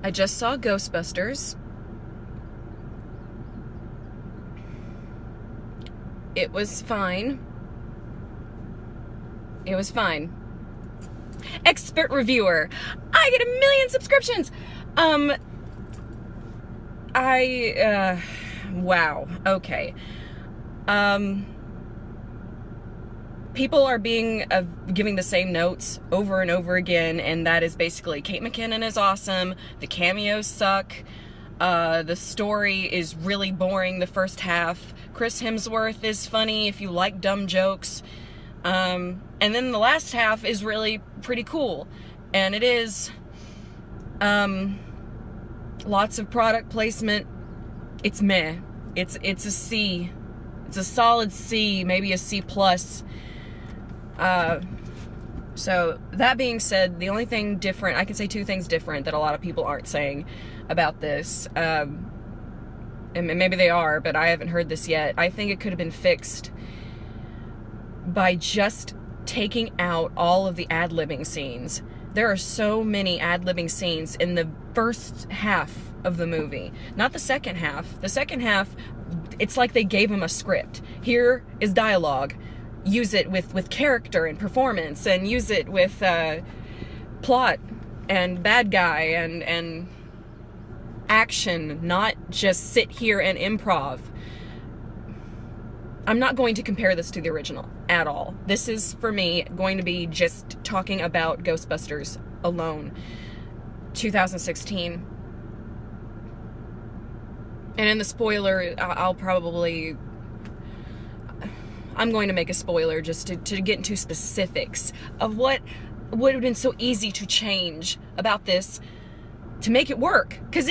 I just saw Ghostbusters. It was fine. It was fine. Expert reviewer. I get 1 million subscriptions. Wow. Okay. People are giving the same notes over and over again, and that is basically Kate McKinnon is awesome, the cameos suck, the story is really boring the first half, Chris Hemsworth is funny if you like dumb jokes, and then the last half is really pretty cool, and it is, lots of product placement. It's meh. It's a C. It's a solid C, maybe a C+. So that being said, the only thing different, I can say 2 things different that a lot of people aren't saying about this, and maybe they are, but I haven't heard this yet. I think it could have been fixed by just taking out all of the ad-libbing scenes. There are so many ad-libbing scenes in the first half of the movie, not the second half. The second half, it's like they gave him a script. Here is dialogue. Use it with character and performance, and use it with plot and bad guy and action, not just sit here and improv. I'm not going to compare this to the original at all. This is, for me, going to be just talking about Ghostbusters alone. 2016. And in the spoiler, I'm going to make a spoiler just to get into specifics of what would have been so easy to change about this to make it work. Because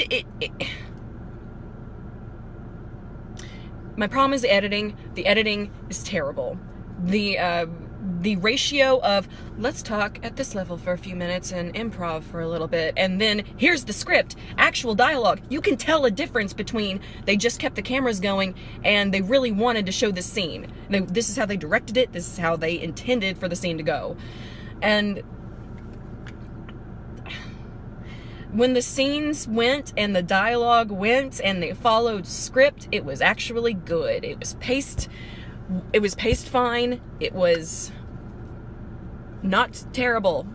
my problem is the editing. The editing is terrible. The ratio of let's talk at this level for a few minutes and improv for a little bit, and then here's the script, actual dialogue. You can tell a difference between they just kept the cameras going and they really wanted to show this scene. This is how they directed it. This is how they intended for the scene to go. And when the scenes went and the dialogue went and they followed script, it was actually good. It was paced fine. It was not terrible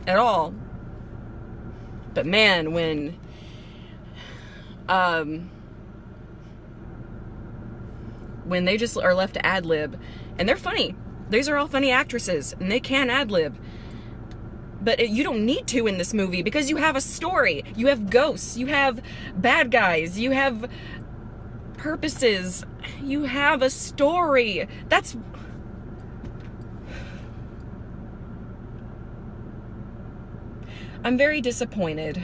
at all. But man, when they just are left to ad-lib, and they're funny. These are all funny actresses, and they can ad-lib. But you don't need to in this movie, because you have a story. You have ghosts. You have bad guys. You have purposes. You have a story. I'm very disappointed.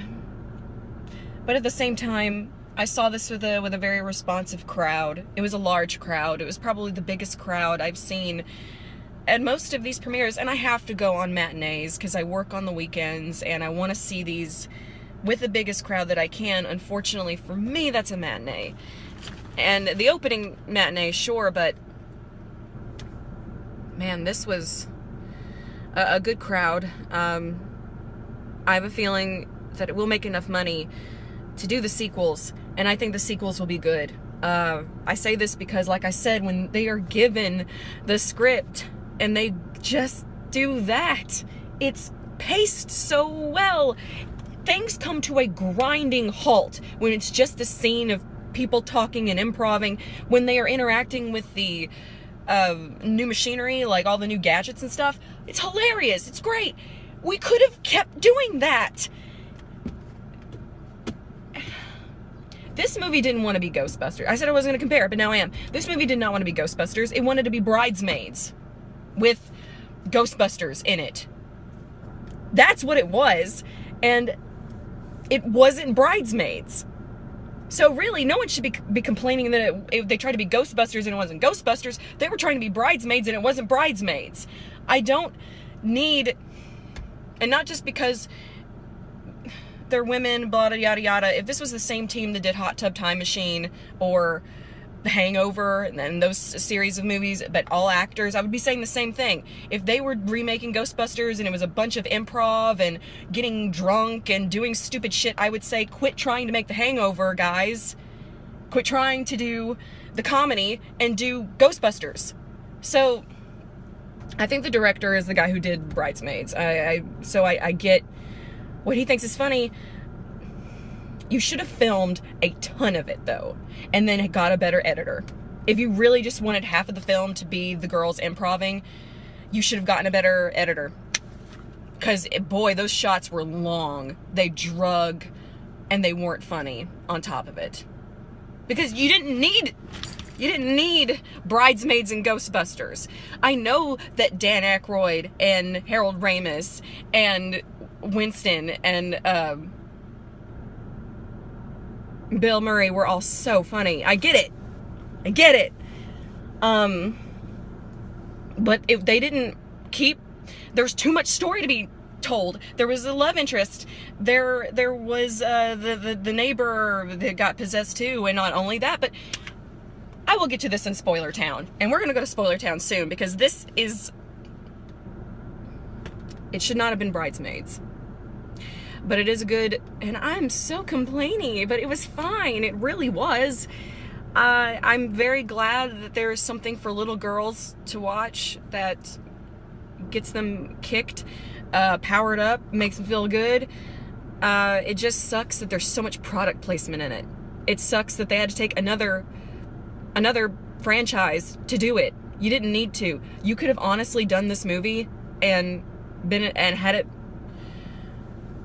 But at the same time, I saw this with a very responsive crowd. It was a large crowd. It was probably the biggest crowd I've seen at most of these premieres, and I have to go on matinees because I work on the weekends and I want to see these with the biggest crowd that I can. Unfortunately for me, that's a matinee. And the opening matinee, sure, but man, this was a good crowd. I have a feeling that it will make enough money to do the sequels, and I think the sequels will be good. I say this because, like I said, when they are given the script and they just do that, it's paced so well. Things come to a grinding halt when it's just a scene of people talking and improving. When they are interacting with the new machinery, like all the new gadgets and stuff, it's hilarious. It's great. We could have kept doing that. This movie didn't want to be Ghostbusters. I said I wasn't going to compare, but now I am. This movie did not want to be Ghostbusters. It wanted to be Bridesmaids with Ghostbusters in it. That's what it was. And it wasn't Bridesmaids. So really, no one should be complaining that if they tried to be Ghostbusters and it wasn't Ghostbusters. They were trying to be Bridesmaids and it wasn't Bridesmaids. I don't need... And not just because they're women, blah, yada, yada. If this was the same team that did Hot Tub Time Machine or The Hangover and then those series of movies, but all actors, I would be saying the same thing. If they were remaking Ghostbusters and it was a bunch of improv and getting drunk and doing stupid shit, I would say quit trying to make The Hangover, guys. Quit trying to do the comedy and do Ghostbusters. So I think the director is the guy who did Bridesmaids. So I get what he thinks is funny. You should have filmed a ton of it, though, and then got a better editor. If you really just wanted half of the film to be the girls improving, you should have gotten a better editor. Because, boy, those shots were long. They drug, and they weren't funny on top of it. Because you didn't need Bridesmaids and Ghostbusters. I know that Dan Aykroyd and Harold Ramis and Winston and Bill Murray were all so funny. I get it. But if they didn't keep, there's too much story to be told. There was a love interest. There was the neighbor that got possessed too, and not only that, but I will get to this in Spoiler Town, and we're gonna go to Spoiler Town soon because it should not have been Bridesmaids. But it is good, and I'm so complainy, but it was fine. It really was. I'm very glad that there is something for little girls to watch that gets them kicked, powered up, makes them feel good. It just sucks that there's so much product placement in it. It sucks that they had to take another franchise to do it. You didn't need to. You could have honestly done this movie and had it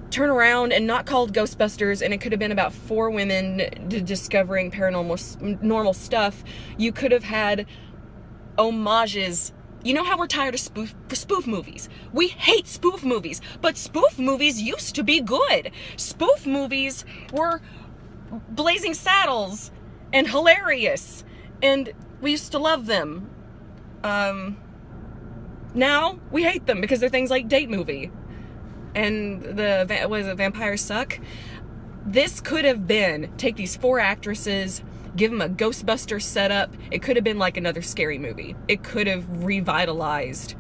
turn around and not called Ghostbusters, and it could have been about 4 women discovering normal stuff. You could have had homages. You know how we're tired of spoof movies? We hate spoof movies, but spoof movies used to be good. Spoof movies were Blazing Saddles and hilarious, and we used to love them. Now we hate them because they're things like Date Movie and Vampires Suck. This could have been, take these 4 actresses, give them a Ghostbusters setup. It could have been like another scary movie. It could have revitalized,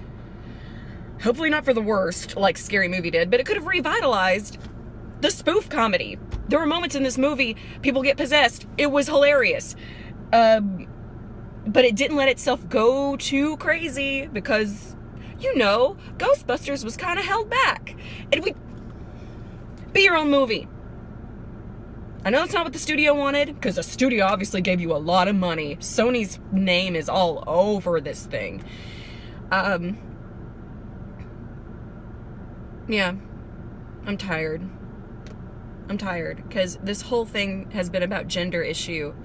hopefully not for the worst like Scary Movie did, but it could have revitalized the spoof comedy. There were moments in this movie, people get possessed. It was hilarious. But it didn't let itself go too crazy because, Ghostbusters was kind of held back. Be your own movie. I know that's not what the studio wanted, because the studio obviously gave you a lot of money. Sony's name is all over this thing. Yeah, I'm tired, because this whole thing has been about gender issue.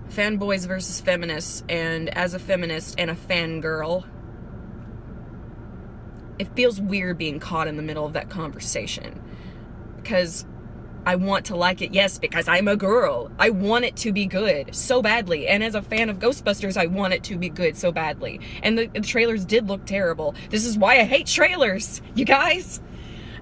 Fanboys versus feminists, and as a feminist and a fangirl, it feels weird being caught in the middle of that conversation. Because I want to like it, yes, because I'm a girl. I want it to be good so badly. And as a fan of Ghostbusters, I want it to be good so badly. And the trailers did look terrible. This is why I hate trailers, you guys.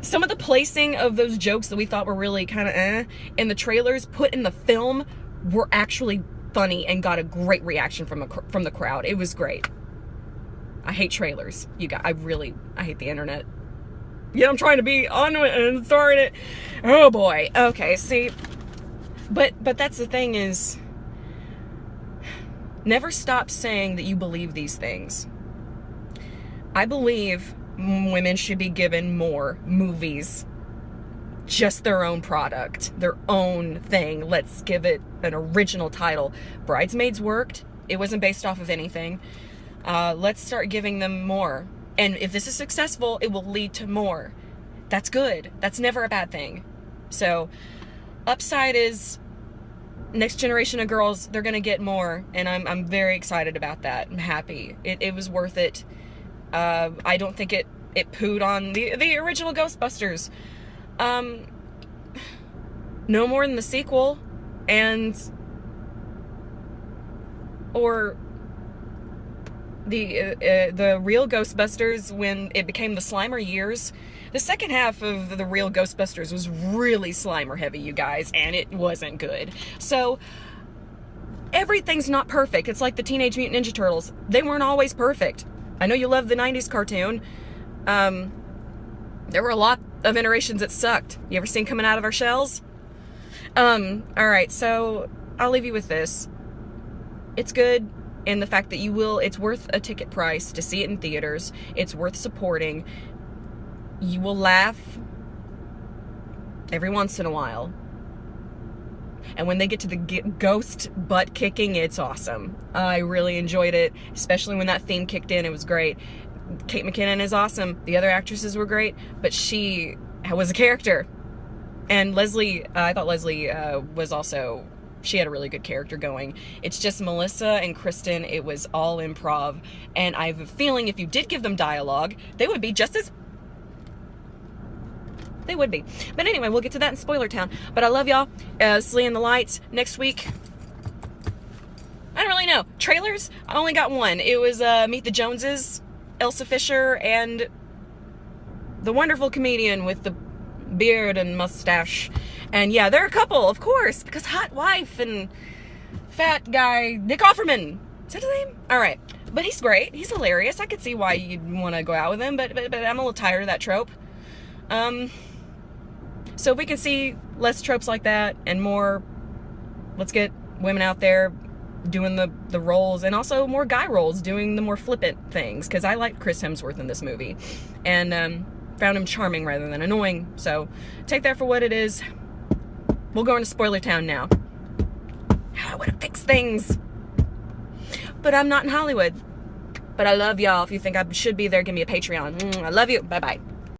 Some of the placing of those jokes that we thought were really kind of in the trailers put in the film were actually funny and got a great reaction from the crowd. It was great. I hate trailers. I hate the internet. Yeah, I'm trying to be on it and starting it. Oh boy. Okay, see. But that's the thing is, never stop saying that you believe these things. I believe women should be given more movies. Just their own product. Their own thing. Let's give it an original title. Bridesmaids worked. It wasn't based off of anything. Let's start giving them more. And if this is successful, it will lead to more. That's good. That's never a bad thing. So, upside is next generation of girls, they're going to get more. And I'm very excited about that. I'm happy. It was worth it. I don't think it pooed on the original Ghostbusters. No more than the sequel. Or the real Ghostbusters, when it became the Slimer years. The second half of the real Ghostbusters was really Slimer heavy, you guys, and it wasn't good. So everything's not perfect. It's like the Teenage Mutant Ninja Turtles. They weren't always perfect. I know you love the 90s cartoon. There were a lot of iterations that sucked. You ever seen Coming Out of Our Shells? Alright, so I'll leave you with this. It's good in the fact that it's worth a ticket price to see it in theaters. It's worth supporting. You will laugh every once in a while. And when they get to the ghost butt kicking, it's awesome. I really enjoyed it, especially when that theme kicked in. It was great. Kate McKinnon is awesome. The other actresses were great, but she was a character. And Leslie, I thought Leslie was also, she had a really good character going. It's just Melissa and Kristen, it was all improv. And I have a feeling if you did give them dialogue, they would be just as... They would be. But anyway, we'll get to that in Spoiler Town. But I love y'all. Slee and the Lights next week. I don't really know. Trailers? I only got one. It was Meet the Joneses, Elsa Fisher, and the wonderful comedian with the beard and mustache. And yeah, they're a couple, of course, because hot wife and fat guy, Nick Offerman. Is that his name? All right. But he's great. He's hilarious. I could see why you'd want to go out with him, but I'm a little tired of that trope. So if we can see less tropes like that and more, let's get women out there doing the roles, and also more guy roles doing the more flippant things, because I liked Chris Hemsworth in this movie and found him charming rather than annoying. So take that for what it is. We'll go into Spoiler Town now. How I would have fixed things. But I'm not in Hollywood. But I love y'all. If you think I should be there, give me a Patreon. I love you. Bye-bye.